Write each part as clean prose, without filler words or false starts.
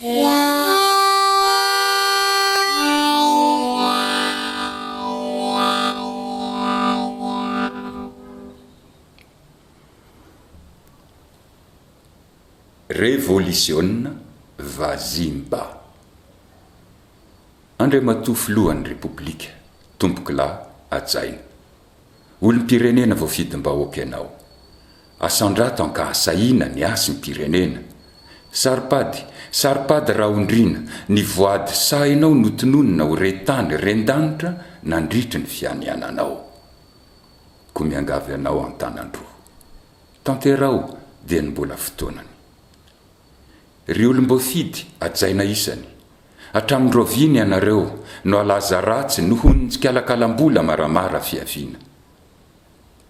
Révolution Vazimba. Andriamatoa filohan'ny Repoblika, tomboky lahy ajaina. Olom-pirenena voafidim-bahoaka ianao. Asandrato ankahasahiana ny asy ny pirenena. Saripady raha ondriana, ny voady sahinao notononina ho retany rendanitra nandritry ny fianiananao. Ko miangavy anao an-tanandroa. Tanterao dia ny mbola fotoanany. Ry olom-boafidy ajaina isany. Hatramin-droviny ianareo no alaza ratsy nohony ny tsikala-kalam-bola maramara fiaviana.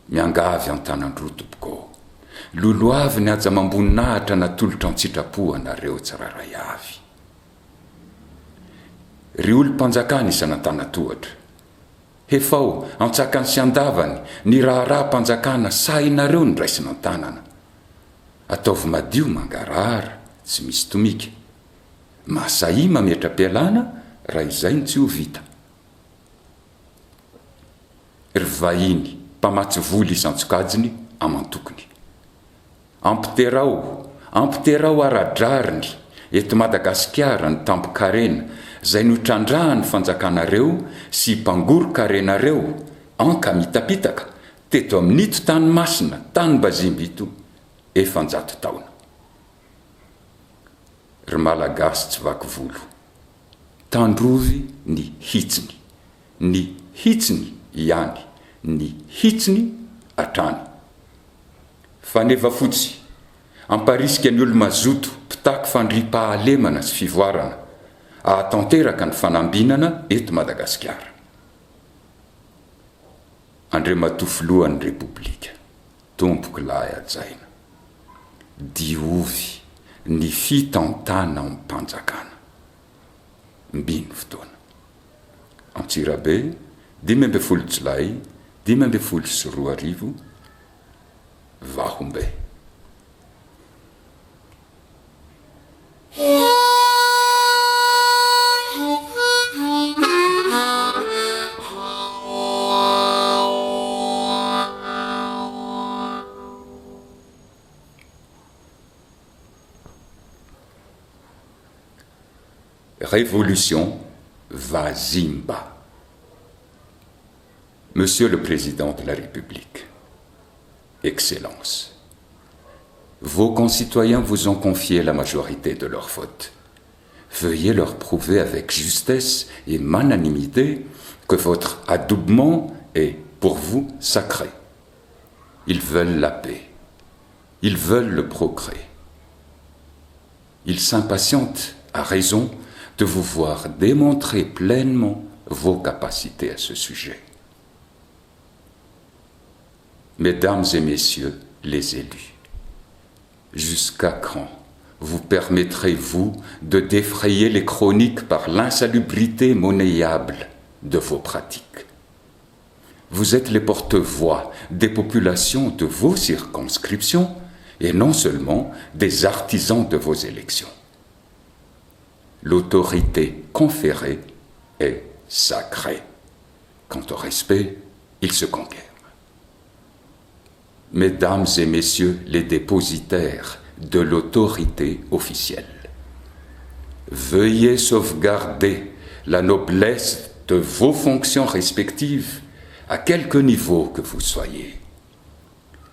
Miangavy an-tanandroa tompoko. Loloavy ny aja mamboninahitra natolotra an-tsitrapo anareo tsiraray avy. Ry olom-panjakana isan'Antanatohatra. Hefao antsakany sy andavany ny raharaha-panjakana sahinareo ny raisina an-tanana. Ataovy madio mangarahara, tsy misy tomika. Masahi mametra-pialana raha izay ny tsy ho vita. Ry vahiny mpamatsy voly isan-tsokajiny amantokony. Ampiterao aradrariny eto Madagasikara ny tampo-karena zay notrandrahany fanjakanareo sy mpangoro-karenareo anka mitapitaka teto amin'ito tany masina tany Bazimba ito 100 taona. Ry malagasy tsy vaky volo. Tandrovy ny hitsiny ihany, ny hitsiny atrany. Faneva fotsy, amparisika ny olo-mazoto, mpitaky fandriam-pahalemana sy fivoarana, ahatanteraka ny fanambinana eto Madagasikara. Andriamatoa filohan'ny Repoblika, tomboky lahy ajaina. Diovy ny fitantana am-panjakana. Mbino fotoana. Antsirabe, 12 Jolay 2024. Vahombe. Révolution Vazimba. Monsieur le Président de la République, Excellences, vos concitoyens vous ont confié la majorité de leurs votes. Veuillez leur prouver avec justesse et magnanimité que votre adoubement est pour vous sacré. Ils veulent la paix. Ils veulent le progrès. Ils s'impatientent, à raison, de vous voir démontrer pleinement vos capacités à ce sujet. Mesdames et messieurs les élus, jusqu'à quand vous permettrez-vous de défrayer les chroniques par l'insalubrité monnayable de vos pratiques? Vous êtes les porte-voix des populations de vos circonscriptions et non seulement des artisans de vos élections. L'autorité conférée est sacrée. Quant au respect, il se conquiert. Mesdames et messieurs les dépositaires de l'autorité officielle, veuillez sauvegarder la noblesse de vos fonctions respectives à quelque niveau que vous soyez.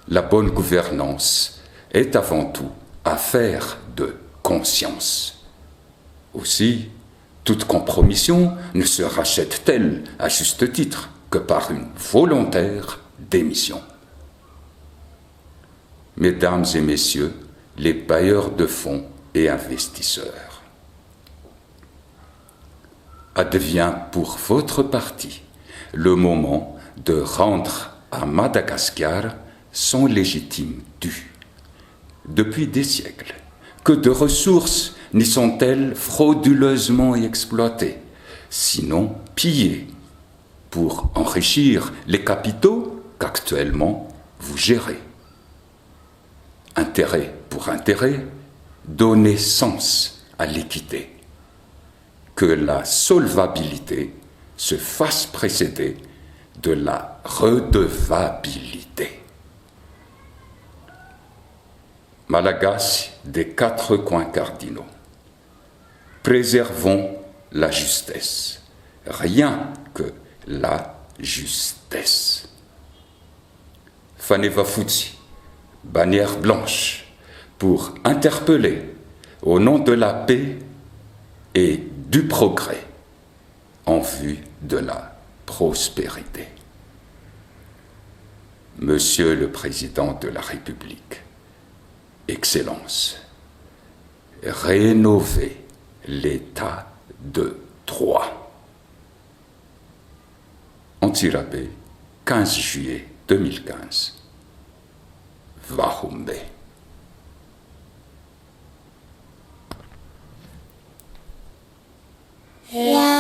La bonne gouvernance est avant tout affaire de conscience. Aussi, toute compromission ne se rachète-t-elle à juste titre que par une volontaire démission. Mesdames et messieurs les bailleurs de fonds et investisseurs, advient pour votre parti le moment de rendre à Madagascar son légitime dû. Depuis des siècles, que de ressources n'y sont-elles frauduleusement exploitées, sinon pillées, pour enrichir les capitaux qu'actuellement vous gérez. Intérêt pour intérêt, donner sens à l'équité, que la solvabilité se fasse précéder de la redevabilité. Malagasy des 4 coins cardinaux. Préservons la justesse, rien que la justesse. Faneva Futsi, bannière blanche, pour interpeller au nom de la paix et du progrès en vue de la prospérité. Monsieur le Président de la République, Excellence, rénover l'État de droit. Antirabé, 15 juillet 2015. Vahumbe. Yeah.